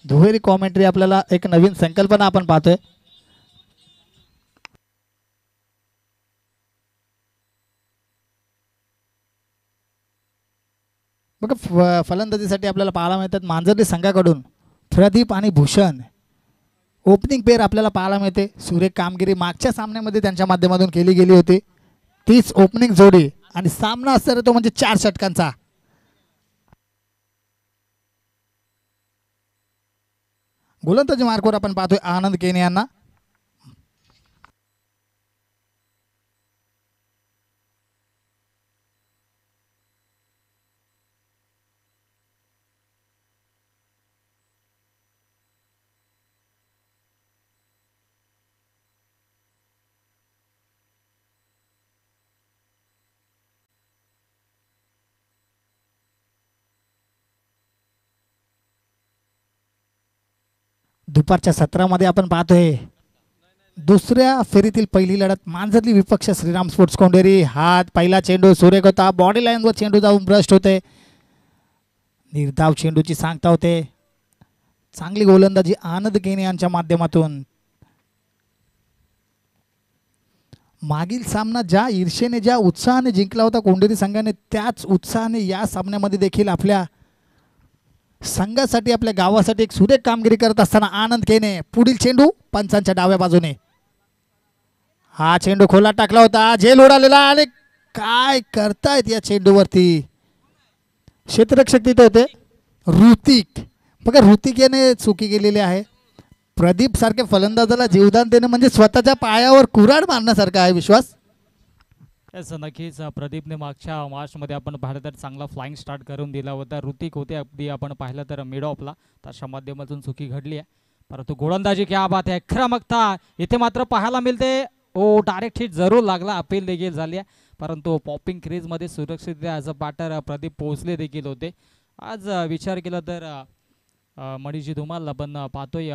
दुहेरी कॉमेंट्री आपल्याला एक नवीन संकल्पना आपण पाहतोय. बघा फलंदाजीसाठी आपल्याला पाहायला मिळतात मांजर्ली संघाकडून प्रदीप आणि भूषण. ओपनिंग पेअर आपल्याला पाहायला मिळते. सुरेख कामगिरी मागच्या सामन्यामध्ये त्यांच्या माध्यमातून केली गेली होती. तीच ओपनिंग जोडी आणि सामना असणार तो म्हणजे 4 षटकांचा. गोलंदाजी मार्कवर आपण पाहतोय आनंद केने यांना. दुपारच्या सत्रामध्ये आपण पाहतोय दुसऱ्या फेरीतील पहिली लढत मांजर्ली विपक्ष श्रीराम स्पोर्ट्स कोंडेरी. हात पहिला चेंडू सुरेख होता. बॉडी लाईनवर चेंडू जाऊन ब्रस्ट होते. निर्धाव चेंडूची सांगता होते. चांगली गोलंदाजी आनंद केने यांच्या माध्यमातून. मागील सामना ज्या ईर्षेने ज्या उत्साहाने जिंकला होता कोंडेरी संघाने त्याच उत्साहाने या सामन्यामध्ये देखील आपल्या संघासाठी आपल्या गावासाठी एक सुरेख कामगिरी करत असताना आनंद केने. पुढील चेंडू पंचांच्या डाव्या बाजूने. हा चेंडू खोला टाकला होता. झेल उडालेला आणि काय करतायत या चेंडूवरती. क्षेत्ररक्षक तिथे होते ऋतिक. बघा ऋतिक याने चुकी केलेली आहे. प्रदीप सारख्या फलंदाजाला जीवदान देणं म्हणजे स्वतःच्या पायावर कुऱ्हाड मारण्यासारखा आहे. विश्वास नक्कीच प्रदीपने मागच्या मॅचमध्ये आपण पाहिलं तर चांगला फ्लाइंग स्टार्ट करून दिला होता. ऋतिक होते अगदी आपण पाहिलं तर मिड ऑफला त्याच्या माध्यमातून चुकी घडली आहे. परंतु गोलंदाजी क्या बात आहे. आक्रमकता इथे मात्र पाहायला मिळते. ओ डायरेक्ट हिट जरूर लागला. अपील देखील झाली आहे परंतु पॉपिंग क्रीजमध्ये सुरक्षित ॲज अ बॅटर प्रदीप पोहोचले देखील होते. आज विचार केला तर मणिजी धुमाल आपण पाहतोय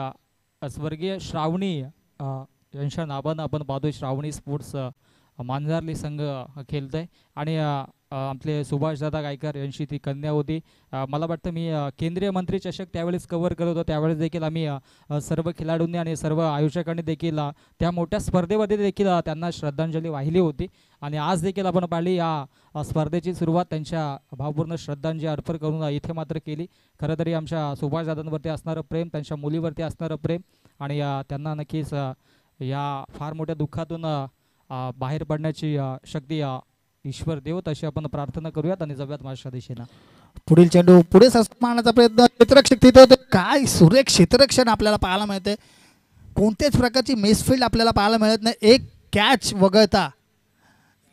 स्वर्गीय श्रावणी यांच्या नावानं आपण पाहतोय श्रावणी स्पोर्ट्स मांजर्ली संघ खेळतोय आणि आपले सुभाषदादा गायकर यांची ती कन्या होती. मला वाटतं मी केंद्रीय मंत्री चषक त्यावेळेस कव्हर करत होतो. त्यावेळेस देखील आम्ही सर्व खेळाडूंनी आणि सर्व आयोजकांनी देखील त्या मोठ्या स्पर्धेमध्ये देखील त्यांना श्रद्धांजली वाहिली होती. आणि आज देखील आपण पाहिली या स्पर्धेची सुरुवात त्यांच्या भावपूर्ण श्रद्धांजली अर्पण करून इथे मात्र केली. खरं तरी आमच्या सुभाषदादांवरती असणारं प्रेम त्यांच्या मुलीवरती असणारं प्रेम आणि त्यांना नक्कीच या फार मोठ्या दुःखातून बाहेर पडण्याची शक्ती ईश्वर देवत अशी आपण प्रार्थना करूयात आणि जाऊयात माझ्या दिशेनं. पुढील चेंडू पुढे मारण्याचा प्रयत्न. क्षेत्ररक्षक तिथे होते. काय सुरेख क्षेत्ररक्षण आपल्याला पाहायला मिळते. कोणत्याच प्रकारची मिसफील्ड आपल्याला पाहायला मिळत नाही. एक कॅच वगळता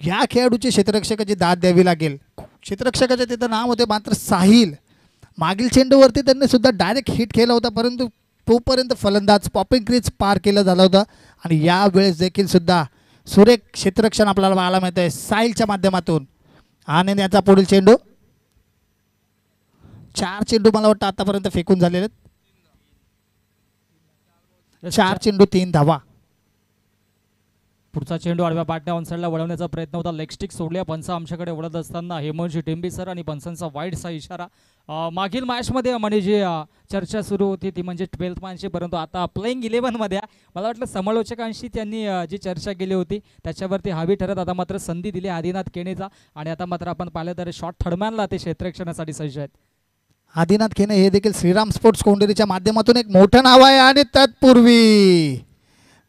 या खेळाडूची क्षेत्ररक्षकाची दाद द्यावी लागेल. क्षेत्ररक्षकाचे तिथं नाव होते मात्र साहिल. मागील चेंडूवरती त्यांनी सुद्धा डायरेक्ट हिट केला होता परंतु तोपर्यंत फलंदाज पॉपिंग क्रीज पार केलं झालं होतं आणि यावेळेस देखील सुद्धा सुरेख क्षेत्ररक्षण आपल्याला पाहायला मिळत आहे साहिलच्या माध्यमातून. आनंद याचा पुढील चेंडू. 4 चेंडू मला वाटतं आतापर्यंत फेकून झालेले आहेत. 4 चेंडू 3 धावा. पुढचा चेंडू आडव्या पाट्या ऑनसाईडला वळवण्याचा प्रयत्न होता. लेग स्टिक सोडल्या. पंच आमच्याकडे वळत असताना हेमंतजी टेंबे सर आणि पंचांचा वाईडचा इशारा. मागील मॅचमध्ये म्हणजे जी चर्चा सुरू होती ती म्हणजे 12th मॅचची परंतु आता प्लेइंग 11मध्ये मला वाटलं समालोचकांशी त्यांनी जी चर्चा केली होती त्याच्यावरती हवी ठरत आता मात्र संधी दिली आदिनाथ केनेचा आणि आता मात्र आपण पाहिलं तर शॉर्ट थर्डमॅनला ते क्षेत्ररक्षणासाठी सज्ज आहेत. आदिनाथ केने हे देखील श्रीराम स्पोर्ट्स कोंडेरीच्या माध्यमातून एक मोठं नाव आहे आणि तत्पूर्वी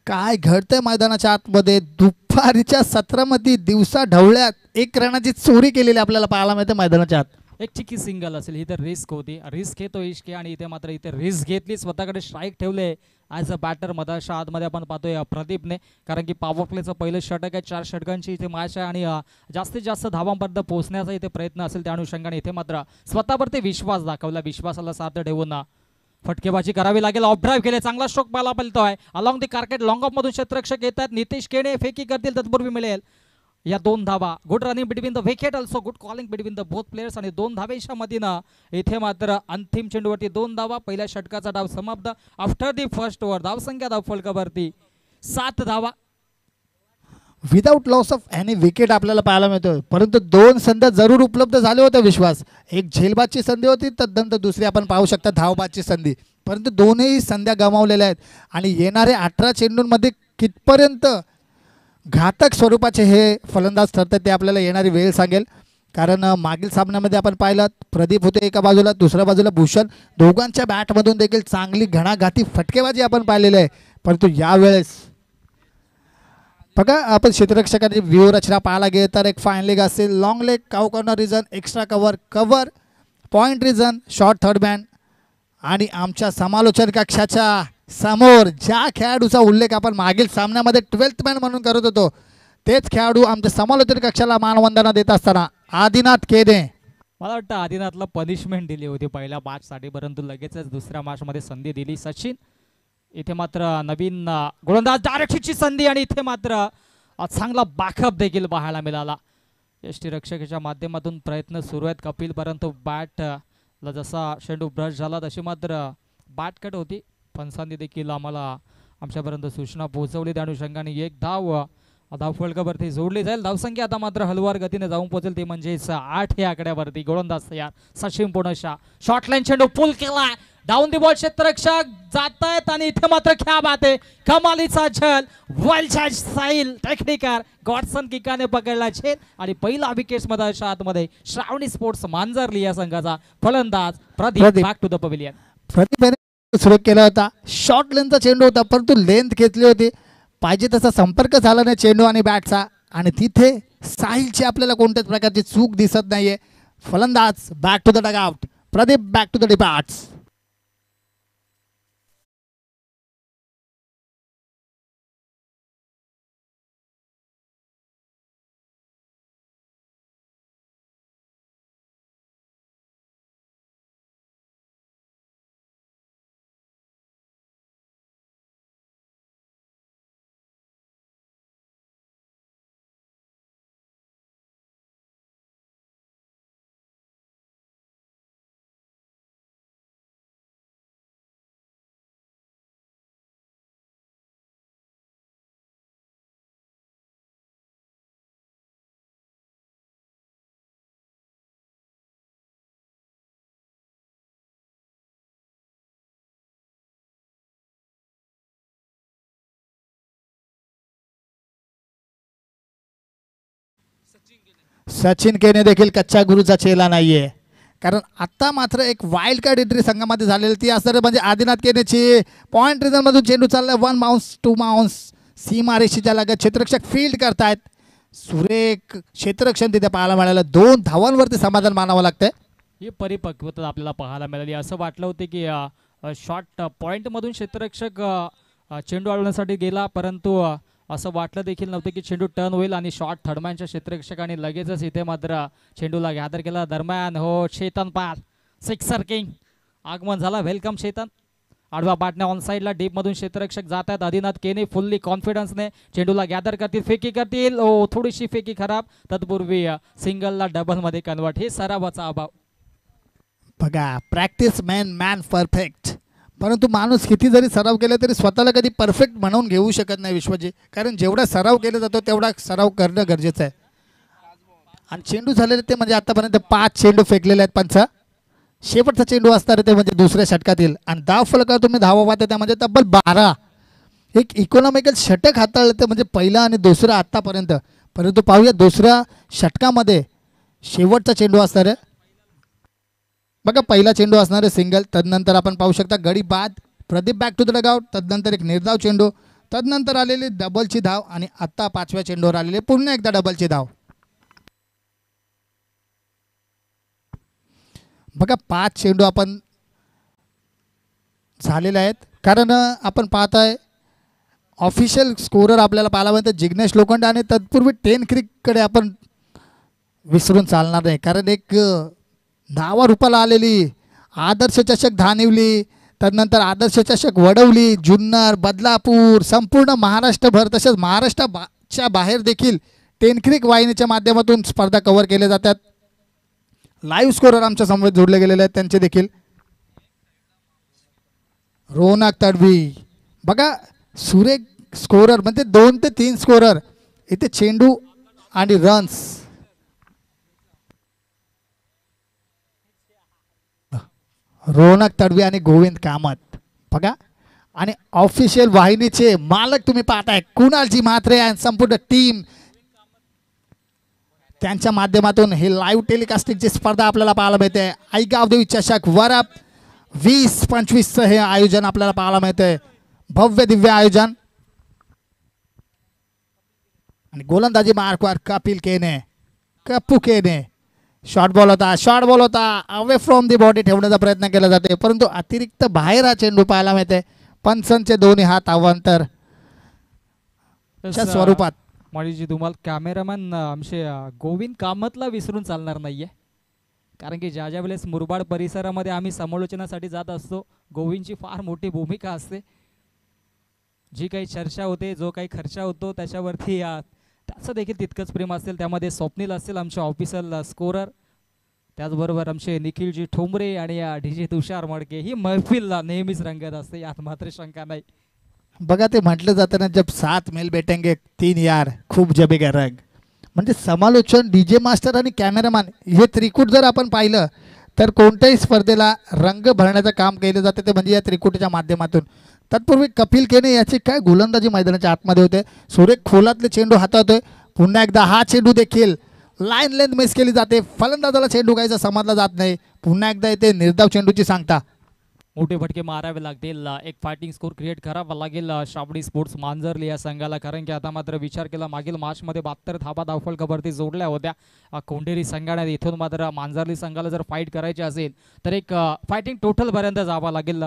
काय घडतंय मैदानाच्या आतमध्ये. दुपारीच्या सत्रामध्ये दिवसा ढवळ्यात 1 रनाची चोरी केलेली आपल्याला पाहायला मिळते मैदानाच्या आत. एक चिकी सिंगल असेल ही तर रिस्क होती. रिस्क घेतो इश्के आणि इथे मात्र इथे रिस्क घेतली. स्वतःकडे स्ट्राईक ठेवले ॲज अ बॅटर. मधाच्या आतमध्ये आपण पाहतोय प्रदीपने कारण की पॉवर प्लेचं पहिलं षटक आहे. 4 षटकांची इथे मॅच आहे आणि जास्तीत जास्त धावांपर्यंत पोहोचण्याचा इथे प्रयत्न असेल त्या अनुषंगाने इथे मात्र स्वतःवरती विश्वास दाखवला. विश्वासाला साथ ठेवून फटकेबाजी करावी लागेल. ऑफ ड्राईव्ह केले. चांगला स्ट्रोक पाहायला मिळतोय. अलॉंग दी कार्केट लॉंग ऑफ मधून क्षेत्ररक्षक येतात. नितेश केने फेकी करतील तत्पूर्वी मिळेल या 2 धावा. Good running between the wicket also good calling between the both players आणि 2 धावेच्या मधीनं इथे मात्र अंतिम चेंडूवरती 2 धावा. पहिल्या षटकाचा डाव समाप्त. आफ्टर दी फर्स्ट ओव्हर धावसंख्या धाव फलकावरती 7 धावा. Without loss of any wicket आपल्याला पाहायला मिळतो परंतु 2 संधी जरूर उपलब्ध झाले होते. विश्वास एक झेलबादची संधी होती तदनंतर दुसरी आपण पाहू शकता धावबादची संधी. परंतु दोनही संध्या गमावलेल्या आहेत आणि येणाऱ्या 18 चेंडूंमध्ये कितपर्यंत घातक स्वरूपाचे हे फलंदाज ठरतात ते आपल्याला येणारी वेळ सांगेल. कारण मागील सामन्यामध्ये आपण पाहिलं प्रदीप होते एका बाजूला, दुसऱ्या बाजूला भूषण. दोघांच्या बॅटमधून देखील चांगली घणाघाती फटकेबाजी आपण पाहिलेली आहे. परंतु यावेळेस बघा आपण क्षेत्ररक्षकांची व्यूहरचना पाहायला गेलं तर एक फाईन लेग असेल, long leg, cow corner region, extra cover, cover, point region, short third man आणि आमच्या समालोचन कक्षाच्या समोर ज्या खेळाडूचा उल्लेख आपण मागील सामन्यामध्ये 12th मॅन म्हणून करत होतो तेच खेळाडू आमच्या समालोचन कक्षाला मानवंदना देत असताना आदिनाथ केने. मला वाटतं आदिनाथला पनिशमेंट दिली होती पहिल्या मॅचसाठी, परंतु लगेचच दुसऱ्या मॅचमध्ये संधी दिली. सचिन इथे मात्र नवीन गोलंदाज डायरेक्टची संधी आणि इथे मात्र चांगला बॅकअप देखील पाहायला मिळाला. यष्टीरक्षकाच्या माध्यमातून प्रयत्न सुरू आहेत कपिल, परंतु बॅटला जसा शेंडू ब्रश झाला तशी मात्र बॅट कट होती. पंचांनी देखील आम्हाला आमच्यापर्यंत सूचना पोहोचवली. त्या अनुषंगाने एक धावफलकावरती जोडली जाईल. धावसंख्या आता मात्र हलवार गतीने जाऊन पोहोचेल, ते म्हणजेच 8 या आकड्यावरती. गोलंदाज तयार सचिन पुनशा, शॉर्ट लाईन चेंडू पुल केला, डाऊन दी बॉल, क्षेत्ररक्षक जात आहेत आणि इथे मात्र क्या बात आहे, कमालीचा झल, वेल जज साहिल टेक्निकर गॉडसन किकाने पकडला छेद आणि पहिला विकेट्स मध्ये आतमध्ये श्रावणी स्पोर्ट्स मांजरली या संघाचा फलंदाज Pradeep back to the pavilion. Pradeep सुरू केला होता, शॉर्ट लेंथचा चेंडू होता परंतु लेंथ घेतली होती, पाहिजे तसा संपर्क झाला नाही चेंडू आणि बॅटचा आणि तिथे साहिलची आपल्याला कोणत्याच प्रकारची चूक दिसत नाहीये. फलंदाज back to the dugout, Pradeep back to the डिपार्ट्स. सचिन केने देखील कच्च्या गुरुचा चेला नाहीये, कारण आता मात्र एक वाईल्ड कार्ड एंट्री संघामध्ये झालेली ती असणार म्हणजे आदिनाथ केनेची. पॉईंट रिझन मधून चेंडू चाललाय, 1 बाउन्स 2 बाउन्स, सीमारेषेच्या लगत क्षेत्ररक्षक फील्ड करतायत. सुरेख क्षेत्ररक्षण तिथे पाहायला मिळालं, 2 धावांवरती समाधान मानावं लागतंय. ही परिपक्वता आपल्याला पाहायला मिळाली. असं वाटलं होतं की शॉर्ट पॉईंटमधून क्षेत्ररक्षक चेंडू अडवण्यासाठी गेला, परंतु असं वाटलं देखील नव्हतं की चेंडू टर्न होईल आणि शॉर्ट थर्डमॅनच्या क्षेत्ररक्षकाने लगेचच इथे मात्र चेंडूला गॅदर केला. दरम्यान हो चेतन पाल सिक्सर किंग आगमन झाला. वेलकम चेतन. आडवा बॅटने ऑन साईडला डीपमधून क्षेत्ररक्षक जात आहेत. आदिनाथ केने फुल्ली कॉन्फिडन्सने चेंडूला गॅदर करतील, फेकी करतील. ओ थोडीशी फेकी खराब, तत्पूर्वी सिंगलला डबलमध्ये कन्वर्ट. हे सरावाचा अभाव. बघा प्रॅक्टिस मॅन परफेक्ट, परंतु माणूस किती जरी सराव केला तरी स्वतःला कधी परफेक्ट म्हणून घेऊ शकत नाही विश्वजी, कारण जेवढा सराव केला जातो तेवढा सराव करणं गरजेचं आहे. आणि चेंडू झालेले ते म्हणजे आतापर्यंत 5 चेंडू फेकलेले आहेत पंच. शेवटचा चेंडू असणार ते म्हणजे दुसऱ्या षटकातील आणि धाव फलकावर तुम्ही धावा पाहता त्या म्हणजे तब्बल 12. एक इकॉनॉमिकल षटक हाताळलं ते म्हणजे पहिला आणि दुसरा आत्तापर्यंत. परंतु पाहूया दुसऱ्या षटकामध्ये शेवटचा चेंडू असणार आहे बघा. पहिला चेंडू असणार आहे सिंगल, तदनंतर आपण पाहू शकता गडी बाद, Pradeep back to the dugout, तदनंतर एक निर्धाव चेंडू, तदनंतर आलेली डबलची धाव आणि आत्ता 5व्या चेंडूवर आलेली पुन्हा एकदा डबलची धाव. बघा 5 चेंडू आपण झालेले आहेत, कारण आपण पाहताय ऑफिशियल स्कोरर आपल्याला पाहायला मिळतं जिग्नेश लोखंडे आणि तत्पूर्वी 10 क्रिककडे आपण विसरून चालणार नाही, कारण एक धावा रूपाला आलेली आदर्श चषक धानिवली, तदनंतर आदर्श चषक वडवली, जुन्नर, बदलापूर, संपूर्ण महाराष्ट्रभर तसेच महाराष्ट्राच्या बाहेर देखील 10 क्रिक वाहिनीच्या माध्यमातून स्पर्धा कव्हर केल्या जातात. लाईव्ह स्कोरर आमच्या समोर जोडले गेलेले आहेत त्यांचे देखील. रोनक तडवी बघा सुरेख स्कोरर म्हणजे 2 ते 3 स्कोरर इथे चेंडू आणि रन्स. रोनक तडवी आणि गोविंद कामत बघा आणि ऑफिशियल वाहिनीचे मालक तुम्ही पाहताय कुणालजी म्हात्रे आणि संपूर्ण टीम त्यांच्या माध्यमातून हे लाईव्ह टेलिकास्टिंगची स्पर्धा आपल्याला पाहायला मिळते. आईगावदेवी चषक वरप 20-25 हे आयोजन आपल्याला पाहायला मिळते. भव्य दिव्य आयोजन आणि गोलंदाजी मार्कवर कपिल केने कप्पू केने शॉर्ट बॉल होता अवे फ्रॉम दी बॉडी ठेवण्याचा प्रयत्न केला जाते परंतु अतिरिक्त बाहेर हा चेंडू पाहायला मिळते. पंचांचे दोन्ही हात अवांतर स्वरूपात. जी तुम्हाला कॅमेरामॅन आमचे गोविंद कामतला विसरून चालणार नाहीये कारण की ज्या वेळेस मुरबाड परिसरामध्ये आम्ही समालोचनासाठी जात असतो गोविंदची फार मोठी भूमिका असते. जी काही चर्चा होते जो काही खर्च होतो त्याच्यावरती त्याचं देखील तितकंच प्रेम असेल. त्यामध्ये स्वप्नील असेल आमचे ऑफिशियल स्कोरर त्याचबरोबर आमचे निखिलजी ठोंबरे आणि डीजे तुषार मडके. ही महफिलला नेहमीच रंगत असते यात मात्र शंका नाही. बघा ते म्हटलं जातं ना जब 7 मेल बैठेंगे 3 यार खूप जबेगा रंग. म्हणजे समालोचन डीजे मास्टर आणि कॅमेरामॅन हे त्रिकूट जर आपण पाहिलं तर कोणत्याही स्पर्धेला रंग भरण्याचं काम केलं जातं ते म्हणजे या त्रिकुटीच्या माध्यमातून. तत्पूर्वी कपिल केने याची काय गोलंदाजी मैदानाच्या आतमध्ये होते. सुरेख खोलातले चेंडू हाताळतोय. पुन्हा एकदा हा चेंडू देखील लाईन लेंथ मिस केली जाते. फलंदाजाला चेंडू काहीचा समजला जात नाही. पुन्हा एकदा येते निर्धाव चेंडूची सांगता. मोठे फटके मारावे लागतील. एक फायटिंग स्कोर क्रिएट करावा लागेल श्रावणी स्पोर्ट्स मांजरली या संघाला कारण की आता मात्र विचार केला मागील मॅचमध्ये 72 धाबा धावफलकावरती जोडल्या होत्या कोंढेरी संघाने. इथून मात्र मांजरली संघाला जर फाईट करायची असेल तर एक फायटिंग टोटलपर्यंत जावं लागेल.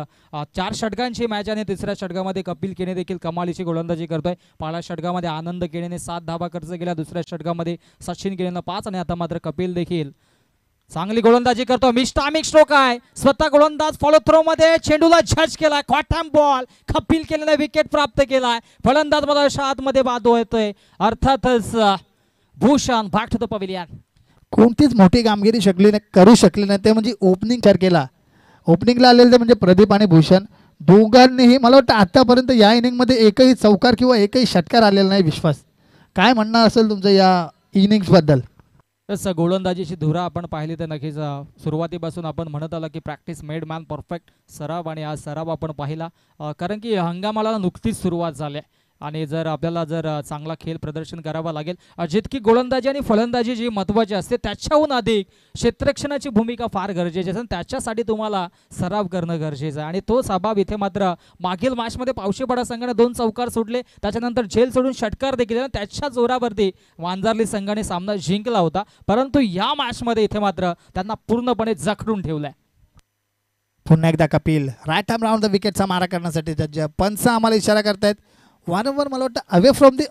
4 षटकांची मॅच आणि तिसऱ्या षटकामध्ये कपिल केने देखील कमालीची गोलंदाजी करतोय. पहिल्या षटकामध्ये आनंद केनेने 7 धाबा खर्च केल्या. दुसऱ्या षटकामध्ये सचिन केनेनं 5 आणि आता मात्र कपिल देखील चांगली गोलंदाजी करतो. मिस्टामिक स्ट्रोक आहे स्वतः गोलंदाज फॉलो थ्रो मध्ये चेंडूला जज केलाय. क्वाटम बॉल कपिल केलेला विकेट प्राप्त केलाय. फलंदाज मला आतमध्ये बाद होतोय अर्थातच Bhushan back to the pavilion. कोणतीच मोठी कामगिरी करू शकली नाही ते म्हणजे ओपनिंग केला. ओपनिंगला आलेले ते म्हणजे प्रदीप आणि भूषण दोघांनीही मला वाटतं आतापर्यंत या इनिंगमध्ये एकही चौकार किंवा एकही षटकार आलेला नाही. विश्वास काय म्हणणं असेल तुमचं या इनिंग्सबद्दल? तसं गोलंदाजीची धुरा आपण पाहिली तर नक्कीच सुरुवातीपासून आपण म्हणत आला की प्रॅक्टिस मेड मॅन परफेक्ट सराव आणि आज सराव आपण पाहिला कारण की हंगामाला नुकतीच सुरुवात झाली आणि जर आपल्याला जर चांगला खेळ प्रदर्शन करावा लागेल जितकी गोलंदाजी आणि फलंदाजी जी महत्त्वाची असते त्याच्याहून अधिक क्षेत्ररक्षणाची भूमिका फार गरजेची असते. त्याच्यासाठी तुम्हाला सराव करणं गरजेचं आहे आणि तोच अभाव इथे मात्र मागील मॅचमध्ये पावशेपाडा संघाने 2 चौकार सोडले त्याच्यानंतर झेल सोडून षटकार देखील त्याच्या जोरावरती मांजरली संघाने सामना जिंकला होता परंतु या मॅचमध्ये इथे मात्र त्यांना पूर्णपणे जखडून ठेवलंय. पुन्हा एकदा Kapil right arm round the विकेटचा मारा करण्यासाठी जज पंच आम्हाला इशारा करतायत. वारंवार मला वाटतं away from the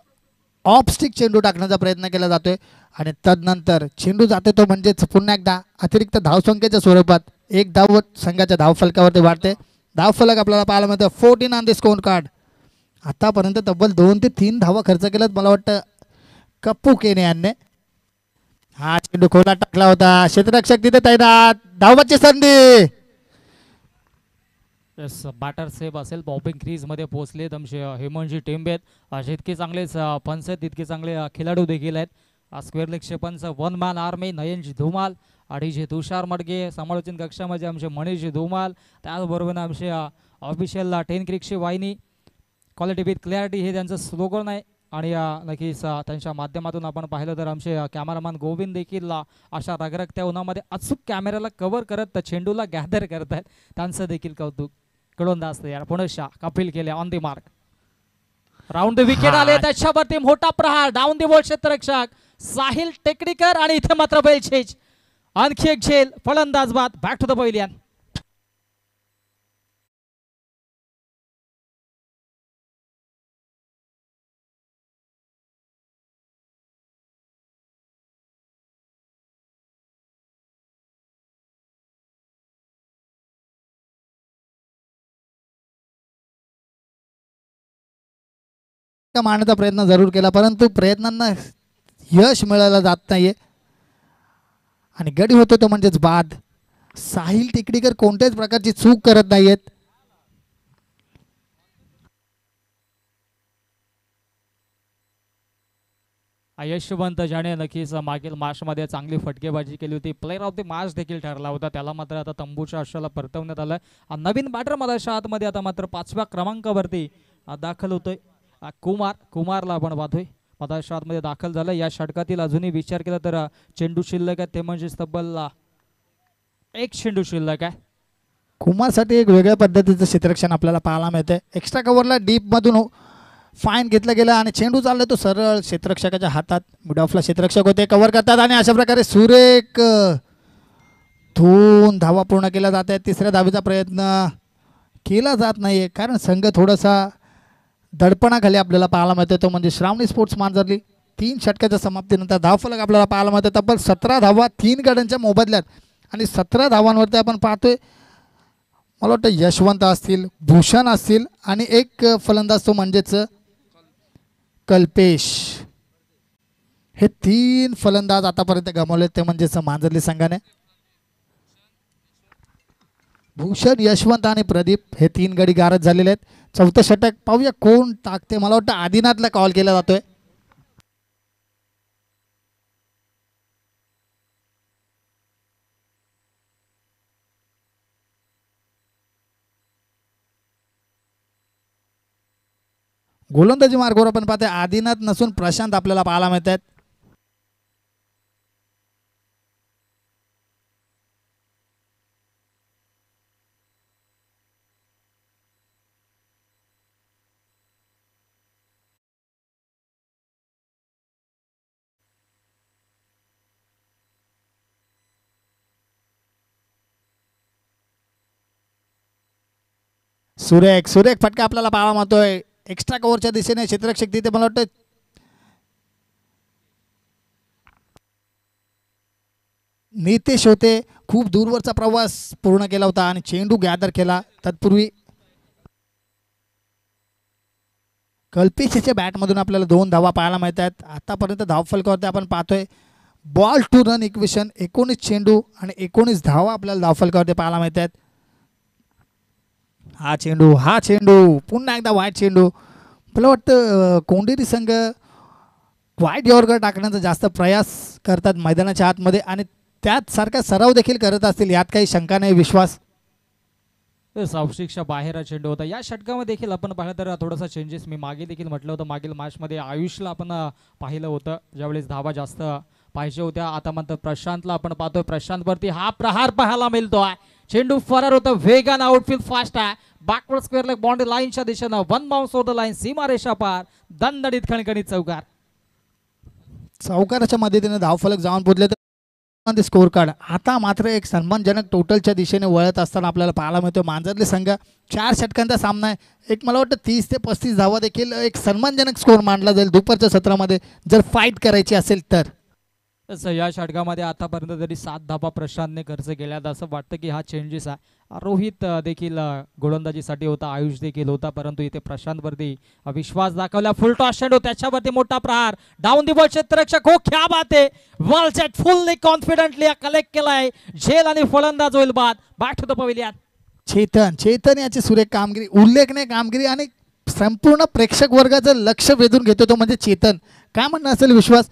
of stick चेंडू टाकण्याचा प्रयत्न केला जातोय आणि तदनंतर चेंडू जाते तो म्हणजेच पुन्हा एकदा अतिरिक्त धावसंख्येच्या स्वरूपात एक धाव संघाच्या धावफलकावरती वाढते. धावफलक आपल्याला पाहायला मिळतं 14 ऑन दी स्कोर कार्ड. आतापर्यंत तब्बल 2 ते 3 धावा खर्च केल्यात मला वाटतं कप्पू केने यांनी. हा चेंडू खोला टाकला होता. क्षेत्ररक्षक तिथे तैनात. धावबाची संधी. बॅटर सेफ असेल. बॉबिंग क्रीज मध्ये पोहोचलेत आमचे हेमंतजी टेंबेत. जितके चांगलेच पंच आहेत तितके चांगले खेळाडू देखील आहेत. स्क्वेअर लेग पंच 1 मॅन आर्मी नयनजी धुमाल अडीजे तुषार मडगे. समालोचन कक्षामध्ये आमचे मनीषजी धुमाल त्याचबरोबर आमचे ऑफिशियल 10 क्रिकची वाहिनी क्वालिटी विथ क्लॅरिटी हे त्यांचं स्लोगन आहे आणि नक्कीच त्यांच्या माध्यमातून आपण पाहिलं तर आमचे कॅमेरामॅन गोविंद देखील अशा रगरगत्या उन्हामध्ये अचूक कॅमेऱ्याला कव्हर करत चेंडूला गॅदर करत आहेत त्यांचं देखील कौतुक. गोलंदाज तयार पुनश्च कपिल केले on the mark. Round the wicket आले त्याच्यावरती मोठा प्रहार डाऊन दी बॉल क्षेत्ररक्षक साहिल टेकडीकर आणि इथे मात्र बैलचेज आणखी एक झेल फलंदाज बाद बॅक टू द पवेलियन. मारण्याचा प्रयत्न जरूर केला परंतु प्रयत्नांना यश मिळायला जात नाहीये आणि गडी होतो तो म्हणजेच बाद. साहिल टिकडीकर कोणत्याच प्रकारची चूक करत नाहीयेत. यशवंत ज्याने नक्कीच मागील मॅचमध्ये चांगली फटकेबाजी केली होती, प्लेअर ऑफ द मॅच देखील ठरला होता, त्याला मात्र आता तंबूच्या आश्रयाला परतवण्यात आलं. नवीन बॅटर मधाच्या आतमध्ये आता मात्र 5व्या क्रमांकावरती दाखल होतोय कुमारला आपण पाहतोय मधाच्या आतमध्ये दाखल झालं. या षटकातील अजूनही विचार केला तर चेंडू शिल्लक आहे, ते म्हणजे तब्बल एक चेंडू शिल्लक आहे. कुमारसाठी एक वेगळ्या पद्धतीचं क्षेत्ररक्षण आपल्याला पाहायला मिळतंय. एक्स्ट्रा कव्हरला डीपमधून फाईन घेतला गेला आणि चेंडू चालला तो सरळ क्षेत्ररक्षकाच्या हातात. मिड ऑफला क्षेत्ररक्षक होते, कव्हर करतात आणि अशा प्रकारे सुरेख धून धावा पूर्ण केल्या जात आहेत. तिसऱ्या धावेचा प्रयत्न केला जात नाही कारण संघ थोडासा दडपणाखाली आपल्याला पाहायला मिळतो, तो म्हणजे श्रावणी स्पोर्ट्स मांजरली. 3 षटकाच्या समाप्तीनंतर धावफलक आपल्याला पाहायला मिळतं. तब्बल 17 धावा 3 गड्यांच्या मोबदल्यात आणि 17 धावांवरती आपण पाहतोय मला वाटतं यशवंत असतील, भूषण असतील आणि एक फलंदाज तो म्हणजेच कल्पेश. हे 3 फलंदाज आतापर्यंत गमावले, ते म्हणजेच मांजरली संघाने. भूषण, यशवंत आणि प्रदीप हे 3 गडी गारद झालेले आहेत. 4थं षटक पाहूया कोण टाकते. मला वाटतं आदिनाथला कॉल केला जातोय. गोलंदाजी मार्गावर आपण पाहतोय आदिनाथ नसून प्रशांत आपल्याला पाहायला मिळत आहेत. सुरेख सुरेख फटका आपल्याला पाहायला मिळतोय. एक्स्ट्रा कव्हरच्या दिशेने क्षेत्ररक्षक तिथे मला वाटतं नितेश होते. खूप दूरवरचा प्रवास पूर्ण केला होता आणि चेंडू गॅदर केला. तत्पूर्वी कल्पेशच्या बॅटमधून आपल्याला 2 धावा पाहायला मिळत आहेत. आतापर्यंत धावफलकावरती आपण पाहतोय बॉल टू रन इक्वेशन 19 चेंडू आणि 19 धावा आपल्याला धावफलकावरती पाहायला मिळत आहेत. हा चेंडू पुन्हा एकदा वाईट चेंडू. मला वाटतं कोंडेरी संघ वाईट यॉर्कर टाकण्याचा जास्त प्रयास करतात मैदानाच्या आतमध्ये आणि त्यात सारखा सराव देखील करत असतील, यात काही शंका नाही. विश्वास सावशिक्षा बाहेर चेंडू होता. या षटकामध्ये देखील आपण पाहिलं तर थोडासा चेंजेस मी मागे देखील म्हटलं होतं. मागील मॅचमध्ये आयुषला आपण पाहिलं होतं ज्यावेळेस धावा जास्त पाहिजे होत्या. आता मात्र प्रशांतला आपण पाहतोय. प्रशांतवरती हा प्रहार पाहायला मिळतोय. चेंडू फरार होता, वेगान आउटफील्ड फास्ट आहे. बॅकवर्ड स्क्वेअर लेग बाउंड्री लाईनच्या दिशेनं 1 बाउन्स ओव्हर द लाईन, सीमारेषा पार, दणदणीत खणखणीत चौकार. चौकाराच्या मदतीने धावफलक जाऊन पोहोचले तर स्कोर कार्ड. आता मात्र एक सन्मानजनक टोटलच्या दिशेने वळत असताना आपल्याला पाहायला मिळतो. मांजरली संघ 4 षटकांचा सामना आहे. एक मला वाटतं 30 ते 35 धावा देखील एक सन्मानजनक स्कोर मानला जाईल दुपारच्या सत्रामध्ये जर फाईट करायची असेल तर. तसं या षटकामध्ये आतापर्यंत तरी 7 धावा प्रशांतने खर्च केल्यात. असं वाटतं की हा चेंजेस आहे. रोहित देखील गोलंदाजीसाठी होता, आयुष देखील होता, परंतु इथे प्रशांतवरती विश्वास दाखवला. फुल टॉस चेंडू, त्याच्यावरती मोठा प्रहार, डाऊन दी बॉल क्षेत्ररक्षक. हो क्या बात आहे, ball set fully confidently collect केलाय. झेल आणि फलंदाज होईल बाद. Back to the pavilion. Chetan याची सुरेख कामगिरी, उल्लेखनीय कामगिरी आणि संपूर्ण प्रेक्षक वर्गाचं लक्ष वेधून घेतो तो म्हणजे चेतन. काय म्हणणं असेल विश्वास?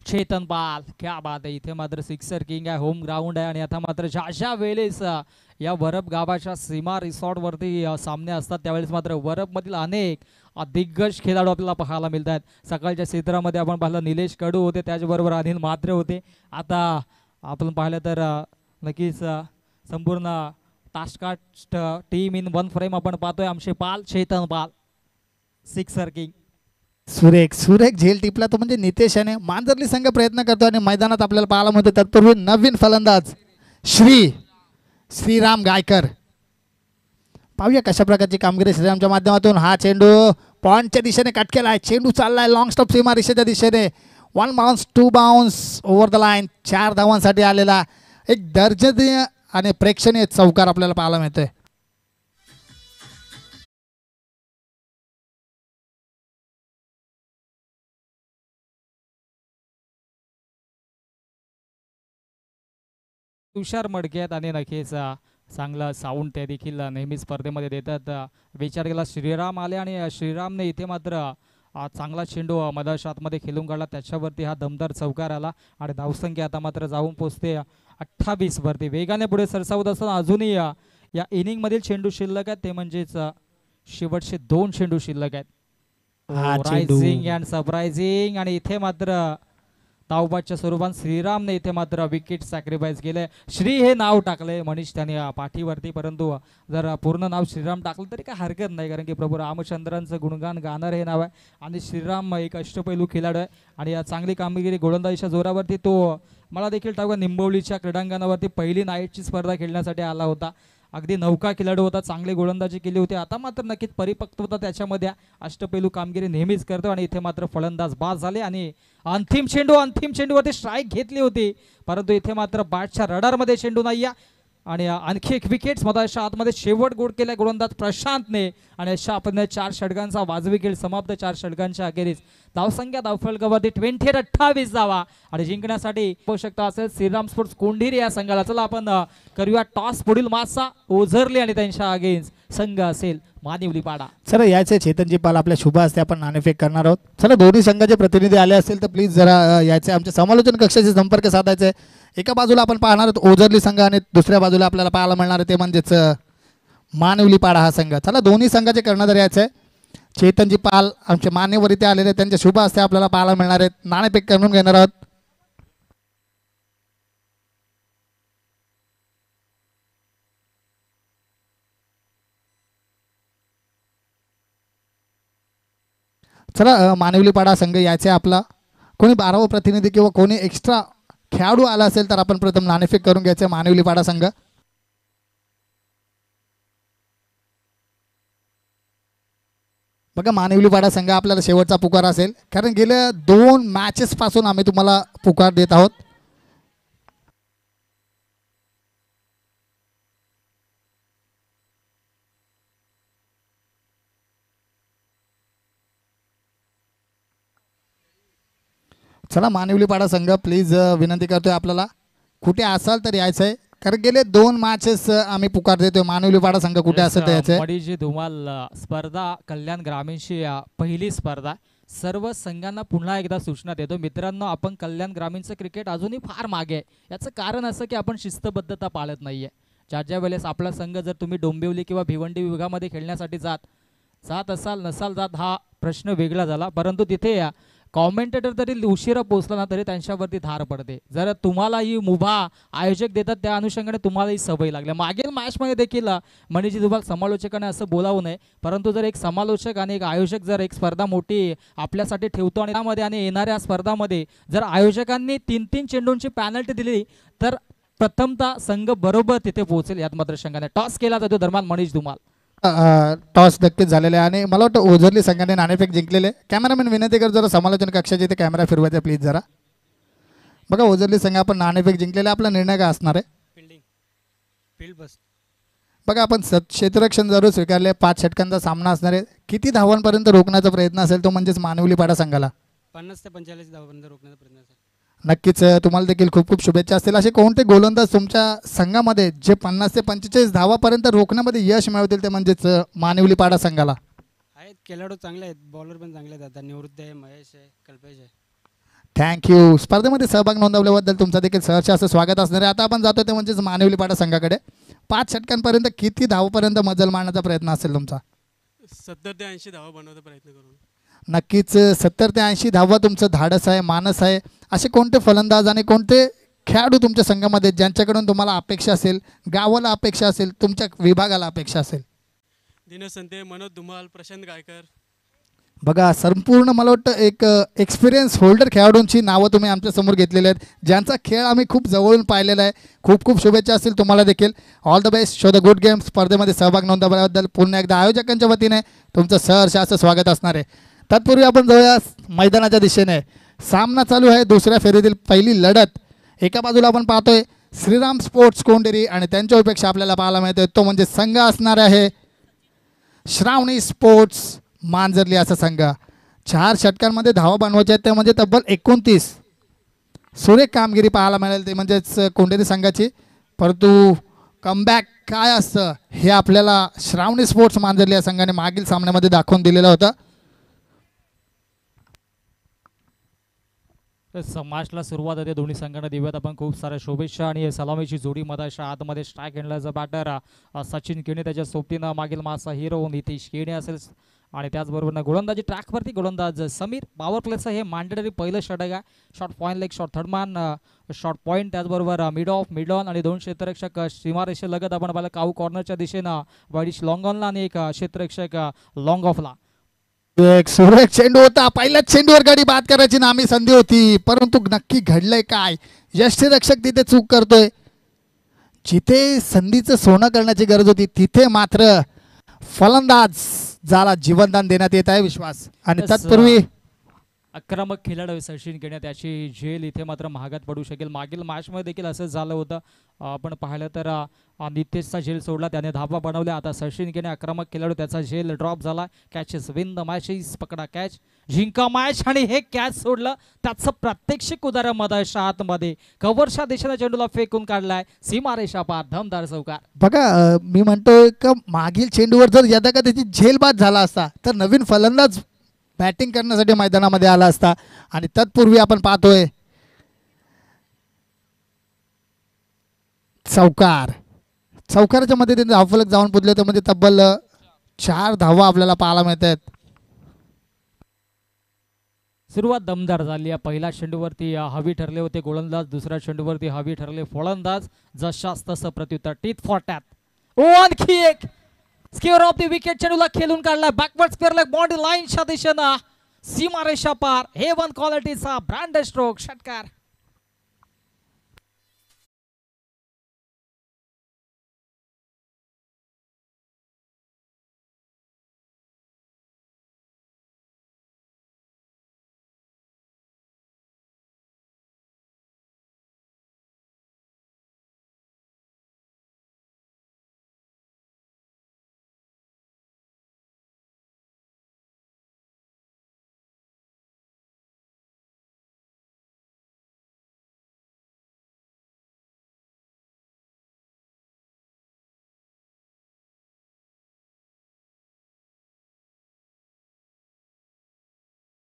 चेतन बाल, क्या बात आहे. इथे मात्र सिक्सर किंग आहे, होम ग्राउंड आहे आणि आता मात्र ज्या वेळेस या वरब गावाच्या सीमा रिसॉर्टवरती सामने असतात त्यावेळेस मात्र वरबमधील अनेक दिग्गज खेळाडू आपल्याला पाहायला मिळतात. सकाळच्या क्षेत्रामध्ये आपण पाहिलं निलेश कडू होते, त्याचबरोबर अनिल म्हात्रे होते. आता आपण पाहिलं तर नक्कीच संपूर्ण टास्कास्ट टीम इन 1 फ्रेम आपण पाहतोय. आमचे पाल, चेतन पाल, सिक्सर किंग. सुरेख झेल टिपला तो म्हणजे नितेश याने. मांजरली संघ प्रयत्न करतो आणि मैदानात आपल्याला पाहायला मिळतो तत्पूर्वी नवीन फलंदाज श्रीराम गायकर. पाहूया कशा प्रकारची कामगिरी श्रीरामच्या माध्यमातून. हा चेंडू पॉइंटच्या दिशेने कट केला आहे. चेंडू चाललाय लॉंग स्टॉप सीमा रेषेच्या दिशेने. 1 bounce 2 bounce over the line. 4 धावांसाठी आलेला एक दर्जनीय आणि प्रेक्षणीय चौकार आपल्याला पाहायला मिळतोय. तुषार मडके आहेत आणि नक्कीच चांगला साऊंड ते देखील नेहमी स्पर्धेमध्ये देतात. विचार केला श्रीराम आले आणि श्रीरामने इथे मात्र चांगला चेंडू मधाच्या आतमध्ये खेळून काढला, त्याच्यावरती हा दमदार चौकार आला आणि धावसंख्या आता मात्र जाऊन पोचते 28 वरती. वेगाने पुढे सरसावत असताना अजूनही या इनिंगमधील चेंडू शिल्लक आहेत, ते म्हणजेच शेवटचे 2 चेंडू शिल्लक आहेत. हा चेंडू. रायझिंग अँड सरप्राइझिंग, आणि इथे मात्र धावबादच्या स्वरूपात श्रीरामने इथे मात्र विकेट सॅक्रिफाईस केले. श्री हे नाव टाकलंय मनीष त्याने पाठीवरती, परंतु जर पूर्ण नाव श्रीराम टाकलं तरी काय हरकत नाही, कारण की प्रभू रामचंद्रांचं गुणगान गाणार हे नाव आहे. आणि श्रीराम एक अष्टपैलू खेळाडू आहे आणि या चांगली कामगिरी गोलंदाजीच्या जोरावरती तो मला देखील ठाऊक आहे, निंबवलीच्या क्रीडांगणावरती पहिली नाईटची स्पर्धा खेळण्यासाठी आला होता. अगदी नौका खेळाडू होता, चांगली गोलंदाजी केली होती. आता मात्र नक्कीच परिपक्वता त्याच्यामध्ये, अष्टपैलू कामगिरी नेहमीच करतो. आणि इथे मात्र फलंदाज बाद झाले आणि अंतिम चेंडूवरती स्ट्राईक घेतली होती, परंतु इथे मात्र बॅटच्या रडारमध्ये चेंडू नाही आहे. आणि आणखी एक विकेट मधाच्या आतमध्ये शेवट गोड केलाय गोलंदाज प्रशांतने. आणि अशा आपण 4 षटकांचा वाजवी खेळ समाप्त. 4 षटकांच्या अखेरीस धावसंख्या धावफलकावरती 28 धावा आणि जिंकण्यासाठी आवश्यकता असेल श्रीराम स्पोर्ट्स कोंढिरी या संघाला. चला आपण करूया टॉस. पुढील मासा ओझरली आणि त्यांच्या अगेन्स्ट संघ असेल मानिवली पाडा. चला यायचे चेतनजी पाल आपल्या शुभ हस्ते आपण नाणेफेक करणार आहोत. चला दोन्ही संघाचे प्रतिनिधी आले असतील तर प्लीज जरा यायचे, आमच्या समालोचन कक्षाशी संपर्क साधायचे. एका बाजूला आपण पाहणार आहोत ओझरली संघ आणि दुसऱ्या बाजूला आपल्याला पाहायला मिळणार आहे ते म्हणजेच मानिवली पाडा हा संघ. चला दोन्ही संघाचे कर्णधार यायचे चेतनजी पाल आमचे मान्यवर इथे आलेले, त्यांच्या शुभ हस्ते आपल्याला पाहायला मिळणार आहेत. नाणेफेक करून घेणार आहोत. चला मानिवली पाडा संघ यायचे आपला. कोणी 12वा प्रतिनिधी किंवा कोणी एक्स्ट्रा खेळाडू आला असेल तर आपण प्रथम नाणेफेक करून घ्यायचे मानिवली पाडा संघ. बघा मानिवली पाडा संघ आपल्याला शेवटचा पुकार असेल, कारण गेल्या 2 मॅचेस पासून आम्ही तुम्हाला पुकार देत आहोत. चला मानिवली पाडा संघ प्लीज विनंती करतोय आपल्याला, कुठे असाल तर यायचं आहे, कारण गेले 2 मॅचेस आम्ही पुकार देतोय. मानिवली पाडा संघ कुठे असेल तर यायचं आहे. मडीजी धुमाल स्पर्धा कल्याण ग्रामीणची पहिली स्पर्धा. सर्व संघांना पुन्हा एकदा सूचना देतो मित्रांनो, आपण कल्याण ग्रामीणचं क्रिकेट अजूनही फार मागे आहे. याचं कारण असं की आपण शिस्तबद्धता पाळत नाहीये. ज्या वेळेस आपला संघ जर तुम्ही डोंबिवली किंवा भिवंडी विभागामध्ये खेळण्यासाठी जात असाल नसाल जात हा प्रश्न वेगळा झाला, परंतु तिथे कॉमेंटेटर तरी उशिरा पोहोचला ना तरी त्यांच्यावरती धार पडते. जर तुम्हाला ही मुभा आयोजक देतात त्या अनुषंगाने तुम्हाला ही सवय लागल्या. मागील मॅचमध्ये देखील मणिजी दुभाग समालोचकाने असं बोलावू नये, परंतु जर एक समालोचक आणि एक आयोजक जर एक स्पर्धा मोठी आपल्यासाठी ठेवतो आणि त्यामध्ये आणि येणाऱ्या स्पर्धामध्ये जर आयोजकांनी 3-3 चेंडूंची पॅनल्टी दिली तर प्रथमतः संघ बरोबर तिथे पोहोचेल. यात मात्र संघाने टॉस केला जातो दरम्यान मनीष धुमाल. टॉस नक्कीच झालेले आहे आणि मला वाटतं ओझरली संघाने नाणेफेक जिंकलेले. कॅमेरामॅन विनंती कर जरा समालोचन कक्षाचे इथे कॅमेरा फिरवायचा प्लीज जरा. बघा ओझरली संघ आपण नाणेफेक जिंकलेले. आपला निर्णय काय असणार आहे? फील्ड बस. बघा आपण क्षेत्ररक्षण जरूर स्वीकारले. 5 षटकांचा सामना असणार आहे. किती धावांपर्यंत रोखण्याचा प्रयत्न असेल तो म्हणजेच मानिवली पाडा संघाला 50 ते 45 धावांपर्यंत रोखण्याचा प्रयत्न असेल. नक्कीच तुम्हाला देखील खूप खूप शुभेच्छा असतील. असे कोणते गोलंदाज तुमच्या संघामध्ये जे 50 ते 45 धावापर्यंत रोखण्यामध्ये यश मिळवतील ते म्हणजेच मानिवली पाडा संघाला? आहेत खेळाडू चांगले आहेत, बॉलर पण चांगले आहेत. आता निवृत्ती आहे, महेश आहे, कल्पेश आहे. थँक्यू. स्पर्धेमध्ये सहभाग नोंदवल्याबद्दल तुमचं देखील सहर्ष असं स्वागत असणार आहे. आता आपण जातो ते म्हणजेच मानिवली पाडा संघाकडे. 5 षटकांपर्यंत किती धावापर्यंत मजल मारण्याचा प्रयत्न असेल तुमचा? 70 ते 80 धावा बनवण्याचा प्रयत्न करू. नक्कीच 70 ते 80 धावा तुमचं धाडस आहे, मानस आहे. असे कोणते फलंदाज आणि कोणते खेळाडू तुमच्या संघामध्ये ज्यांच्याकडून तुम्हाला अपेक्षा असेल, गावाला अपेक्षा असेल, तुमच्या विभागाला अपेक्षा असेल? दिनेश संते, मनोज धुमाल, प्रशांत गायकर. बघा संपूर्ण मला वाटतं एक एक्सपिरियन्स होल्डर खेळाडूंची नावं तुम्ही आमच्यासमोर घेतलेली आहेत, ज्यांचा खेळ आम्ही खूप जवळून पाहिलेला आहे. खूप खूप शुभेच्छा असतील तुम्हाला देखील. All the best, show the good game. स्पर्धेमध्ये सहभाग नोंदवल्याबद्दल पुन्हा एकदा आयोजकांच्या वतीने तुमचं सहर्ष असं स्वागत असणार आहे. तत्पूर्वी आपण जाऊया मैदानाच्या दिशेने. सामना चालू आहे दुसऱ्या फेरीतील पहिली लढत. एका बाजूला आपण पाहतोय श्रीराम स्पोर्ट्स कोंढेरी आणि त्यांच्या अपेक्षा आपल्याला पाहायला मिळतोय तो म्हणजे संघ असणार आहे श्रावणी स्पोर्ट्स मांजरली असा संघ. 4 षटकांमध्ये धावा बनवायच्या आहेत, त्या म्हणजे तब्बल 29. सुरेख कामगिरी पाहायला मिळेल ते म्हणजेच कोंढेरी संघाची. परंतु कमबॅक काय असतं हे आपल्याला श्रावणी स्पोर्ट्स मांजरली या संघाने मागील सामन्यामध्ये दाखवून दिलेलं होतं. समाजला सुरुवात होते दोन्ही संघांना देऊयात आपण खूप साऱ्या शुभेच्छा आणि सलामीची जोडी मधाशा आतमध्ये स्ट्राईक हँडलरचा बॅटर सचिन केणे त्याच्या सोबतीनं मागील मासा हिरो नितेश केणे असेल आणि त्याचबरोबर गोलंदाजी ट्रॅकवरती गोलंदाज समीर पॉवर प्लेचं हे मॅन्डेटरी पहिलं षटक आहे. Short point leg short third man short point त्याचबरोबर मिड ऑफ मिड ऑन आणि 2 क्षेत्ररक्षक सीमारेषेलगत आपण पाहिलं काऊ कॉर्नरच्या दिशेनं वाईडिश लॉंग ऑनला आणि एक क्षेत्ररक्षक लॉंग ऑफला. एक सुरेख चेंडू होता, पहिल्याच चेंडूवर गडी बाद करायची नामी संधी होती, परंतु नक्की घडलंय काय, यष्टीरक्षक तिथे चूक करतोय. जिथे संधीचं सोनं करण्याची गरज होती तिथे मात्र फलंदाज जाला जीवनदान देण्यात येत आहे विश्वास. आणि Yes, तत्पूर्वी आक्रमक खेळाडू सचिन केणे त्याची झेल इथे मात्र महागात पडू शकेल. मागील मॅचमध्ये देखील असंच झालं होतं. आपण पाहिलं तर नितेशचा झेल सोडला त्याने धाबा बनवल्या. आता सचिन केणे आक्रमक खेळाडू त्याचा झेल ड्रॉप झाला. कॅचेस विन द मॅचेस पकडा कॅच जिंका मॅच आणि हे कॅच सोडलं त्याचं प्रात्यक्षिक उदाहरण मधाशा आतमध्ये कव्हरच्या दिशेने चेंडूला फेकून काढलाय सीमारेषा पार धमदार चौकार. बघा मी म्हणतोय का मागील चेंडूवर जर यदा का त्याची झेल बाद झाला असता तर नवीन फलंदाज बॅटिंग करण्यासाठी मैदानामध्ये आला असता. आणि तत्पूर्वी आपण पाहतोय चौकाराच्या मध्ये त्यांनी धावफलक जाऊन पुजले तर म्हणजे तब्बल 4 धावा आपल्याला पाहायला मिळत आहेत. सुरुवात दमदार झाली आहे. पहिल्या चेंडूवरती हवी ठरले होते गोलंदाज, दुसऱ्या चेंडूवरती हवी ठरले फलंदाज. जशास तसं प्रत्युत्तर टीथ फॉर टॅथ. ओ आणखी एक स्क्वेअर ऑफ द विकेट चेंडूला खेळून काढलाय बॅकवर्ड स्क्वेअर लेग बॉडी लाईनच्या दिशेनं सीमारेषा पार. हे वन क्वालिटीचा ब्रँड स्ट्रोक षटकार.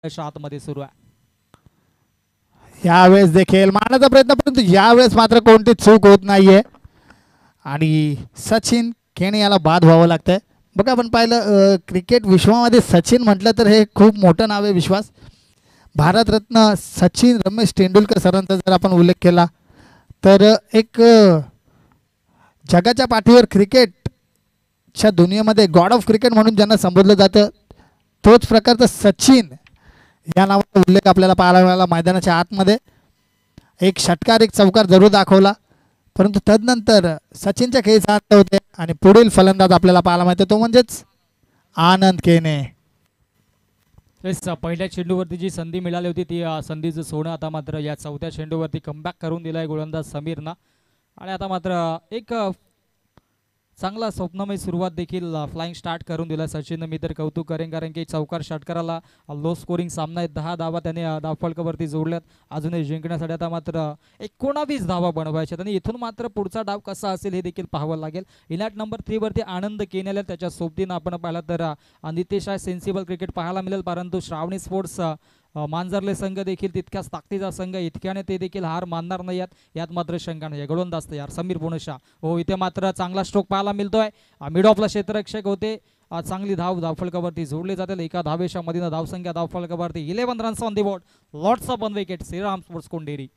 आतमध्ये सुरू आहे. यावेळेस देखील मारण्याचा प्रयत्न परंतु यावेळेस मात्र कोणती चूक होत नाहीये आणि सचिन केणे याला बाद व्हावं लागतंय. बघा आपण पाहिलं क्रिकेट विश्वामध्ये सचिन म्हटलं तर हे खूप मोठं नाव आहे विश्वास. भारतरत्न सचिन रमेश तेंडुलकर सरांचा जर आपण उल्लेख केला तर एक जगाच्या पाठीवर क्रिकेटच्या दुनियेमध्ये गॉड ऑफ क्रिकेट म्हणून ज्यांना संबोधलं जातं तोच प्रकारचा सचिन या नावाचा उल्लेख आपल्याला पाहायला मिळाला. मैदानाच्या आतमध्ये एक षटकार एक चौकार जरूर दाखवला परंतु तदनंतर सचिनच्या खेळीचा अंत होते आणि पुढील फलंदाज आपल्याला पाहायला मिळतो तो म्हणजेच आनंद केने. पहिल्या चेंडूवरती जी संधी मिळाली होती ती संधीचं सोनं आता मात्र या चौथ्या चेंडूवरती कमबॅक करून दिलाय गोलंदाज समीरनं. आणि आता मात्र एक चांगला स्वप्नमय सुरुवात देखील फ्लाइंग स्टार्ट करून दिला सचिन. मी तर कौतुक करेन कारण की चौकार षटकाराला लो स्कोरिंग सामना आहे. 10 धावा त्याने धावफलकावरती जोडल्यात. अजूनही जिंकण्यासाठी आता मात्र 19 धावा बनवायच्यात आणि इथून मात्र पुढचा डाव कसा असेल हे देखील पाहावं लागेल. इनॅट नंबर 3 वरती आनंद केनेला त्याच्या सोबतीनं आपण पाहिलं तर नितेश आहे सेन्सिबल क्रिकेट पाहायला मिळेल परंतु श्रावणी स्पोर्ट्स मांजरले संघ देखील तितक्याच ताकदीचा संघ इतक्याने ते देखील हार मानणार नाही यात मात्र शंका नाही. गोलंदाज तयार समीर पुणेशा हो इथे मात्र चांगला स्ट्रोक पाहायला मिळतोय. मिड ऑफला क्षेत्ररक्षक होते चांगली धावफलकावरती जोडले जातील. एका धावेच्या मधीनं धावसंख्या धावफलकावरती 11 runs on the board lots of 1 wicket Shriram sports कोंडेरी.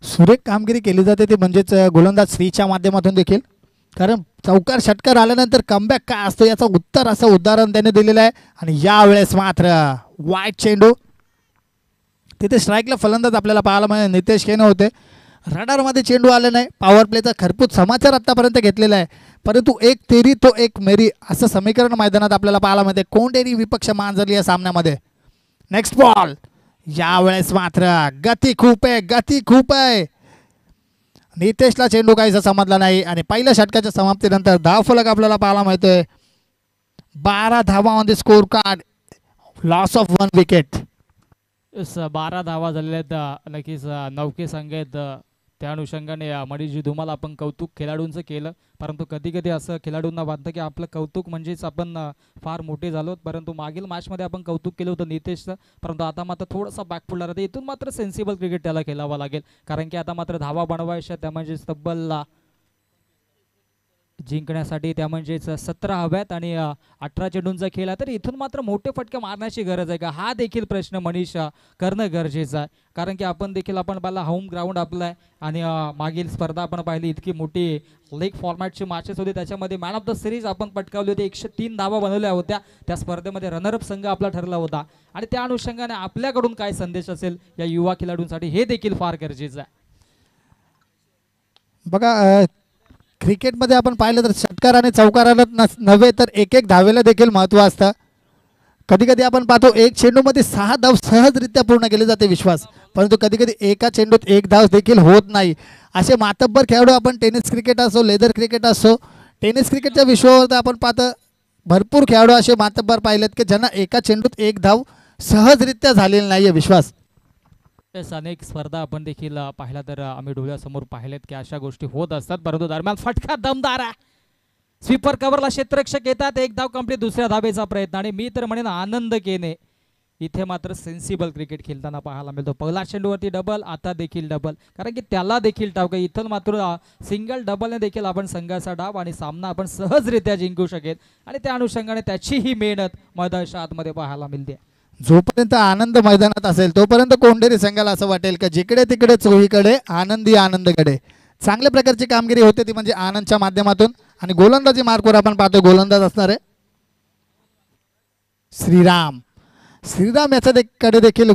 सुरेख कामगिरी केली जाते ते म्हणजेच गोलंदाज श्रीच्या माध्यमातून देखील कारण चौकार षटकार आल्यानंतर कमबॅक काय असतो याचं उत्तर असं उदाहरण त्याने दिलेलं आहे. आणि यावेळेस मात्र वाईट चेंडू तिथे स्ट्राईकला फलंदाज आपल्याला पाहायला मिळेल नितेश केने होते. रडारमध्ये चेंडू आले नाही. पॉवर प्लेचा खरपूस समाचार आत्तापर्यंत घेतलेला आहे परंतु एक तेरी तो एक मेरी असं समीकरण मैदानात आपल्याला पाहायला मिळते कोंडेरी विपक्ष मांजरली या सामन्यामध्ये. नेक्स्ट बॉल यावेळेस मात्र गती खूप आहे. नितेशला चेंडू काहीसा समजला नाही आणि पहिल्या षटकाच्या समाप्तीनंतर धावफलक आपल्याला पाहायला मिळतोय 12 धावा on the score card loss of 1 wicket. 12 धावा झालेल्या आहेत. नक्कीच नौके संघ आहेत त्या अनुषंगाने मनीषजी धुमाल आपण कौतुक खेळाडूंचं केलं, परंतु कधी कधी असं खेळाडूंना वाटतं की आपलं कौतुक म्हणजेच आपण फार मोठे झालो, परंतु मागील मॅचमध्ये आपण कौतुक केलं होतं नितेशचं, परंतु आता मात्र थोडंसं बॅकफुटला राहते. इथून मात्र सेन्सिबल क्रिकेट त्याला खेळावं लागेल, कारण की आता मात्र धावा बनवायच्या त्या म्हणजे तब्बल जिंकण्यासाठी त्या म्हणजेच 17 हव्यात आणि 18 चेंडूंचा खेळ आहे. तर इथून मात्र मोठे फटके मारण्याची गरज आहे का, हा देखील प्रश्न मनीष करणं गरजेचं आहे, कारण की आपण देखील पाहिला होम ग्राउंड आपलं आहे आणि मागील स्पर्धा आपण पाहिली इतकी मोठी लीग फॉर्मॅटची मॅचेस होती, त्याच्यामध्ये मॅन ऑफ द सिरीज आपण पटकावली होती, 103 धावा बनवल्या होत्या. त्या स्पर्धेमध्ये रनरअप संघ आपला ठरला होता आणि त्या अनुषंगाने आपल्याकडून काय संदेश असेल या युवा खेळाडूंसाठी हे देखील फार गरजेचं आहे. बघा क्रिकेटमध्ये आपण पाहिलं तर षटकार आणि चौकाराला नव्हे तर एक एक धावेला देखील महत्त्व असतं. कधी कधी आपण पाहतो एक चेंडूमध्ये 6 धाव सहजरित्या पूर्ण केले जाते विश्वास, परंतु कधी कधी एका चेंडूत 1 धाव देखील होत नाही. असे मातब्बर खेळाडू आपण टेनिस क्रिकेट असो, लेदर क्रिकेट असो, टेनिस क्रिकेटच्या विश्वावर तर आपण पाहतो भरपूर खेळाडू असे मातब्बर पाहिलेत की ज्यांना एका चेंडूत 1 धाव सहजरित्या झालेली नाही आहे विश्वास. अनेक स्पर्धा आपण देखील पाहिला तर आम्ही डोळ्यासमोर पाहिलेत की अशा गोष्टी होत असतात, परंतु दरम्यान फटका दमदार आहे. स्वीपर कव्हरला क्षेत्ररक्षक येतात, 1 धाव कंप्लीट, दुसऱ्या धावेचा प्रयत्न आणि मी तर म्हणेन आनंद केने इथे मात्र सेन्सिबल क्रिकेट खेळताना पाहायला मिळतो. पहिला चेंडूवरती डबल, आता देखील डबल, कारण की त्याला देखील डाव का इथं मात्र सिंगल डबलने देखील आपण संघाचा डाव आणि सामना आपण सहजरित्या जिंकू शकेल आणि त्या अनुषंगाने त्याची ही मेहनत मैदानाच्या आतमध्ये पाहायला मिळते. जोपर्यंत आनंद मैदानात असेल तोपर्यंत कोंढेरी संघाला असं वाटेल की जिकडे तिकडे चोहीकडे आनंदी आनंदकडे. चांगल्या प्रकारची कामगिरी होते ती म्हणजे आनंदच्या माध्यमातून आणि गोलंदाजी मार्कवर आपण पाहतो गोलंदाज असणार आहे श्रीराम. श्रीराम याच्याकडे देखील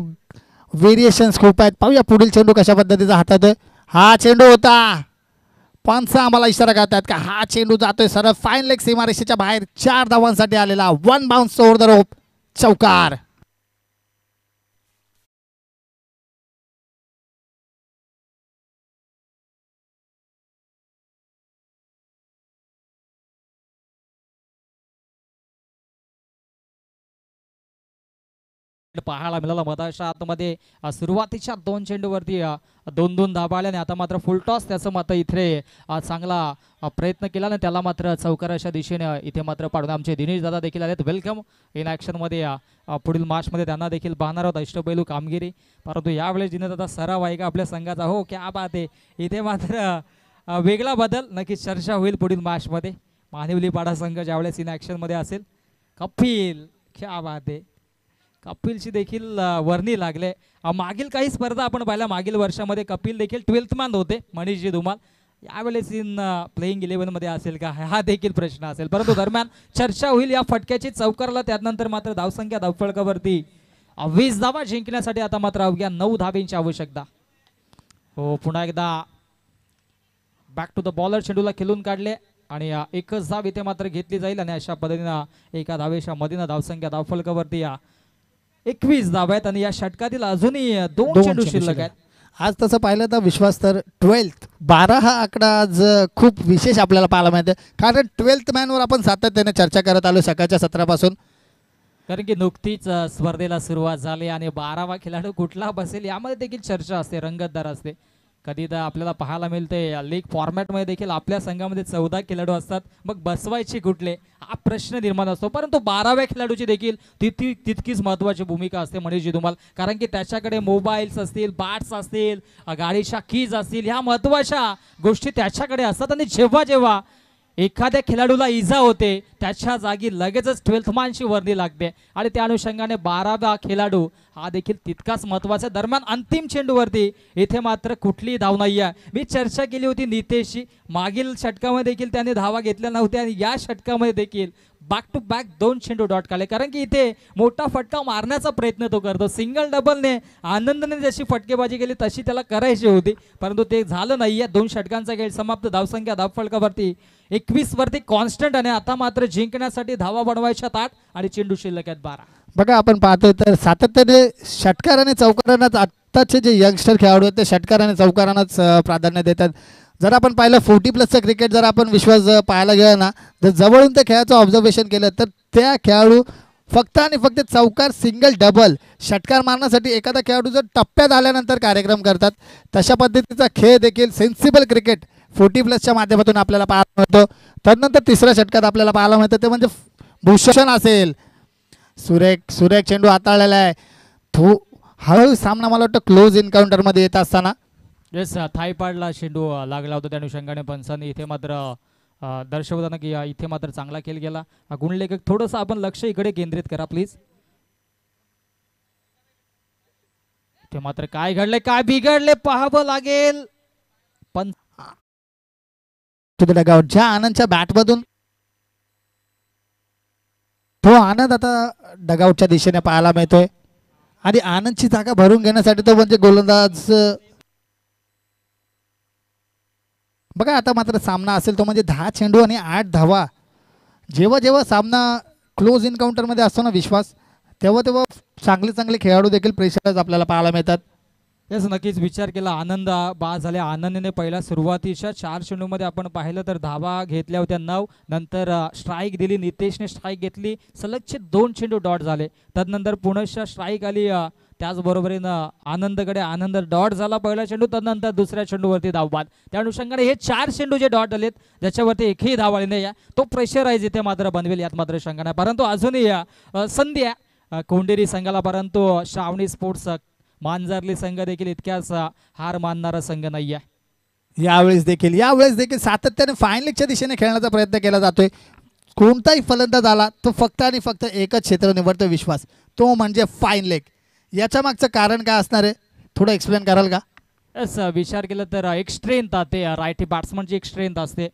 व्हेरिएशन्स खूप आहेत. पाहूया पुढील चेंडू कशा पद्धतीचा हातात आहे. हा चेंडू होता, पंच आम्हाला इशारा करतात का हा चेंडू जातोय सरळ फाईन लेग सीमारेषेच्या बाहेर, 4 धावांसाठी आलेला 1 बाउन्स ओव्हर द रोप, चौकार. पाहायला मिळाला मधाच्या आतमध्ये सुरुवातीच्या 2 चेंडूवरती 2-2 धावा आल्याने आता मात्र फुल टॉस त्याचं मात्र इथे चांगला प्रयत्न केला आणि त्याला मात्र चौकाराच्या दिशेने इथे मात्र पाडून आमचे दिनेश दादा देखील आलेत. वेलकम इन ॲक्शनमध्ये. पुढील मॅचमध्ये त्यांना देखील पाहणार आहोत अष्टपैलू कामगिरी, परंतु यावेळेस दिनेश दादा सराव आहे का आपल्या संघाचा. हो क्या बात आहे, इथे मात्र वेगळा बदल नक्कीच चर्चा होईल पुढील मॅचमध्ये. मानिवलीपाडा संघ ज्यावेळेस इन ॲक्शनमध्ये असेल. कपिल क्या बात आहे, कपिलची देखील वर्णी लागले. मागील काही स्पर्धा आपण पाहिल्या, मागील वर्षामध्ये कपिल देखील 12th मॅन होते मनीषजी धुमाल. यावेळेस इन प्लेइंग 11मध्ये असेल का हा देखील प्रश्न असेल, परंतु दरम्यान चर्चा होईल या फटक्याची चौकारला. त्यानंतर मात्र धावसंख्या धावफलकावरती 20 धावा जिंकण्यासाठी आता मात्र अवघ्या 9 धावेंची आवश्यकता. हो पुन्हा एकदा बॅक टू द बॉलर चेंडूला खेळून काढले आणि एकच धाव इथे मात्र घेतली जाईल आणि अशा पद्धतीनं एका धावेच्या मधीनं धावसंख्या धावफलकावरती 21 धावा आहेत आणि या षटकातील अजूनही 2 चेंडू शिल्लक आहेत. आज तसं पाहिलं तर विश्वास तर 12 हा आकडा आज खूप विशेष आपल्याला पाहायला मिळते, कारण 12th मॅनवर आपण सातत्याने चर्चा करत आलो सकाळच्या सत्रापासून, कारण की नुकतीच स्पर्धेला सुरुवात झाली आणि 12वा खेळाडू कुठला बसेल यामध्ये देखील चर्चा असते, रंगतदार असते. कधी तर आपल्याला पाहायला मिळते लीग फॉर्मॅटमध्ये देखील आपल्या संघामध्ये 14 खेळाडू असतात, मग बसवायचे कुठले हा प्रश्न निर्माण असतो, परंतु 12व्या खेळाडूची देखील तितकीच महत्त्वाची भूमिका असते मनीषजी धुमाल, कारण की त्याच्याकडे मोबाईल्स असतील, बॅट्स असतील, गाडीच्या कीज असतील, ह्या महत्त्वाच्या गोष्टी त्याच्याकडे असतात आणि जेव्हा जेव्हा एखाद्या खेळाडूला इजा होते त्याच्या जागी लगेचच 12th मॅनची वर्णी लागते आणि त्या अनुषंगाने 12वा खेळाडू हा देखील तितकाच महत्त्वाचा. दरम्यान अंतिम चेंडूवरती इथे मात्र कुठलीही धाव नाही आहे. मी चर्चा केली होती नितेशची, मागील षटकामध्ये देखील त्याने धावा घेतल्या नव्हत्या आणि या षटकामध्ये देखील बॅक टू बॅक 2 चेंडू डॉट काढले, कारण की इथे मोठा फटका मारण्याचा प्रयत्न तो करतो. सिंगल डबलने आनंदने जशी फटकेबाजी केली तशी त्याला करायची होती, परंतु ते झालं नाही आहे. 2 षटकांचा खेळ समाप्त. धावसंख्या धावफलकावरती 21 वरती कॉन्स्टंट आणि आता मात्र जिंकण्यासाठी धावा बनवायच्या 8 आणि चेंडू शिल्लक आहेत 12. बघा आपण पाहतोय तर सातत्याने षटकार आणि चौकारांनाच आत्ताचे जे यंगस्टर खेळाडू आहेत ते षटकार आणि चौकारांनाच प्राधान्य देतात. जर आपण पाहिलं 40+ क्रिकेट जर आपण विश्वास पाहायला गेलं ना, जर जवळून त्या खेळाचं ऑब्झर्वेशन केलं तर त्या खेळाडू फक्त आणि फक्त चौकार, सिंगल, डबल षटकार मारण्यासाठी एखादा खेळाडू जर टप्प्यात आल्यानंतर कार्यक्रम करतात, तशा पद्धतीचा खेळ देखील सेन्सिबल क्रिकेट 40+ माध्यमातून आपल्याला पाहायला मिळतो. त्यानंतर तिसऱ्या षटकात आपल्याला पाहायला मिळतं ते म्हणजे भूषण असेल. सुरेख सुरेख चेंडू हाताळलेला आहे. हळू सामना मला वाटतं क्लोज एन्काउंटरमध्ये येत असताना येस थायपाडला चेंडू लागला होता त्या अनुषंगाने पंचांनी इथे मात्र दर्शवताना की इथे मात्र चांगला खेळ गेला. गुणलेखक थोडंसं आपण लक्ष इकडे केंद्रित करा प्लीज. इथे मात्र काय घडले काय बिघडले पाहावं लागेल. पण ज्या आनंदच्या बॅटमधून तो आनंद आता डगआउटच्या दिशेने पाहायला मिळतोय आणि आनंदची जागा भरून घेण्यासाठी तो म्हणजे गोलंदाज. बघा आता मात्र सामना असेल तो म्हणजे 10 चेंडू आणि 8 धावा. जेव्हा जेव्हा सामना क्लोज एन्काउंटरमध्ये असतो ना विश्वास, तेव्हा तेव्हा चांगले चांगले खेळाडू देखील प्रेशर आपल्याला पाहायला मिळतात. तेच नक्कीच विचार केला. आनंद बाद झाले. आनंदने पहिल्या सुरुवातीच्या 4 चेंडूमध्ये आपण पाहिलं तर धावा घेतल्या होत्या 9. नंतर स्ट्राईक दिली. नितेशने स्ट्राईक घेतली. सलगचे 2 चेंडू डॉट झाले. त्यानंतर पुनश्च स्ट्राईक आली. त्याचबरोबरीनं आनंदकडे आनंद डॉट झाला पहिला चेंडू. त्यानंतर दुसऱ्या चेंडूवरती धावबाद. त्या अनुषंगाने हे 4 चेंडू जे डॉट आलेत ज्याच्यावरती एकही धाव आली नाही, तो प्रेशराईज इथे मात्र बनवेल यात मात्र शंका नाही. परंतु अजूनही संधी आहे कोंडेरी संघाला. परंतु श्रावणी स्पोर्ट्स मांजरली संघ देखील इतक्याच हार मानणारा संघ नाही आहे. यावेळेस देखील सातत्याने फाईन लेगच्या दिशेने खेळण्याचा प्रयत्न केला जातोय. कोणताही फलंदाज आला तो फक्त आणि फक्त एकच क्षेत्र निवडतो विश्वास, तो म्हणजे फाईन लेग. याच्या मागचं कारण काय असणार आहे, थोडं एक्सप्लेन कराल का? यस विचार केला तर एक स्ट्रेंथ ते रायटी बॅट्समनची एक स्ट्रेंथ असते.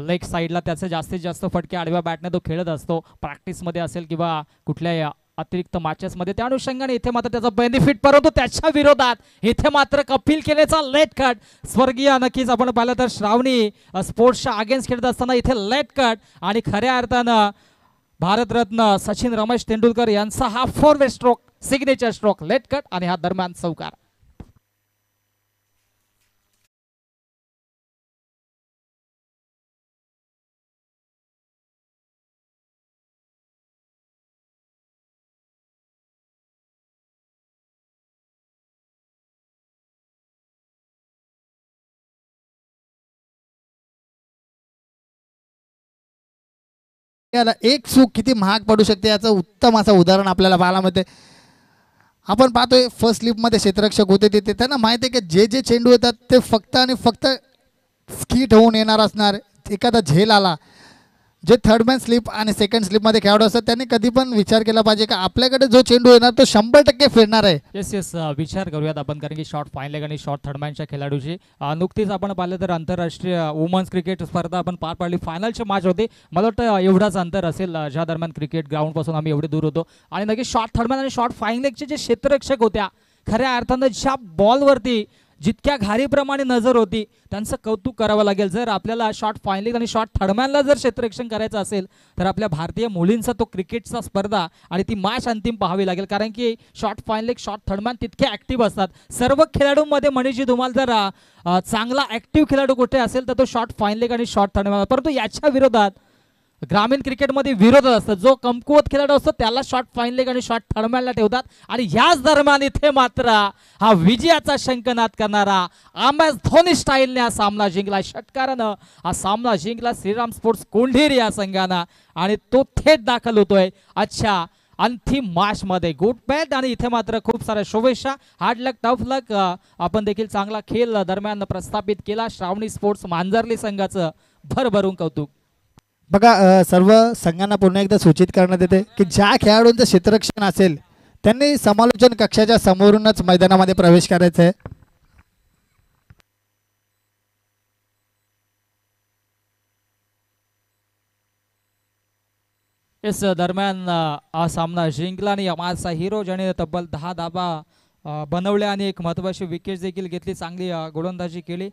लेग साईडला त्याचे जास्तीत जास्त फटके आडव्या बॅटने तो खेळत असतो प्रॅक्टिसमध्ये असेल किंवा कुठल्या अतिरिक्त मॅचेसमध्ये. त्या अनुषंगाने इथे मात्र त्याचा बेनिफिट, परंतु त्याच्या विरोधात इथे मात्र कपिल केलेचा लेट कट. स्वर्गीय नक्कीच आपण पाहिलं तर श्रावणी स्पोर्ट्सच्या अगेन्स्ट खेळत असताना इथे लेट कट आणि खऱ्या अर्थानं भारतरत्न सचिन रमेश तेंडुलकर यांचा हा 4वे stroke signature stroke late cut आणि हा दरम्यान चौकार. एक चूक किती महाग पडू शकते याचं उत्तम असं उदाहरण आपल्याला पाहायला मिळते. आपण पाहतोय फर्स्ट स्लिपमध्ये क्षेत्ररक्षक होते ते त्यांना माहिती आहे की जे चेंडू येतात ते फक्त आणि फक्त स्किट होऊन येणार असणार. एखादा झेल आला, जे थर्डमॅन स्लिप आणि सेकंड स्लिपमध्ये खेळाडू असतात त्यांनी कधी पण विचार केला पाहिजे की आपल्याकडे जो चेंडू येणार तो 100% फिरणार आहे. येस विचार करूयात आपण, कारण की शॉर्ट फाईन लेग आणि शॉर्ट थर्डमॅनच्या खेळाडूची नुकतीच आपण पाहिलं तर आंतरराष्ट्रीय वुमन्स क्रिकेट स्पर्धा आपण पार पाडली. फायनलची मॅच होती. मला वाटतं एवढाच अंतर असेल ज्या दरम्यान क्रिकेट ग्राउंडपासून आम्ही एवढे दूर होतो. आणि नक्की शॉर्ट थर्डमॅन आणि शॉर्ट फाईन लेगचे जे क्षेत्ररक्षक होत्या, खऱ्या अर्थानं ज्या बॉलवरती जितक्या घारीप्रमाणे नजर होती त्यांचं कौतुक करावं लागेल. जर आपल्याला शॉर्ट फाईन लेग आणि शॉर्ट थर्डमॅनला जर क्षेत्ररक्षण करायचं असेल तर आपल्या भारतीय मुलींचा तो क्रिकेटचा स्पर्धा आणि ती मॅच अंतिम पाहावी लागेल. कारण की short fine leg short third man तितके ॲक्टिव्ह असतात. सर्व खेळाडूंमध्ये मनीषजी तुम्हाला जर चांगला ॲक्टिव्ह खेळाडू कुठे असेल तर तो शॉर्ट फाईन लेग आणि शॉर्ट थर्डमॅन. परंतु याच्या विरोधात ग्रामीण क्रिकेटमध्ये विरोध असतात. जो कमकुवत खेळाडू असतो त्याला शॉर्ट फाईन लेग आणि शॉर्ट थर्डमॅनला ठेवतात. आणि याच दरम्यान इथे मात्र हा विजयाचा शंखनाद करणारा MS धोनी स्टाईलने हा सामना जिंकला. षटकारानं हा सामना जिंकला श्रीराम स्पोर्ट्स कोंढेरी या संघानं आणि तो थेट दाखल होतोय अच्छा अंतिम मॅच मध्ये. गुड बॅट आणि इथे मात्र खूप साऱ्या शुभेच्छा. हार्ड लक टफ लक. आपण देखील चांगला खेळ दरम्यान प्रस्थापित केला. श्रावणी स्पोर्ट्स मांजरली संघाचं भरभरून कौतुक. बघा सर्व संघांना पुन्हा एकदा सूचित करण्यात येते की ज्या खेळाडूंचं क्षेत्ररक्षण असेल त्यांनी समालोचन कक्षाच्या समोरूनच मैदानामध्ये प्रवेश करायचा आहे. येस दरम्यान हा सामना जिंकला आणि माझा हिरो ज्याने तब्बल 10 धाबा बनवल्या आणि एक महत्त्वाची विकेट देखील घेतली, चांगली गोलंदाजी केली.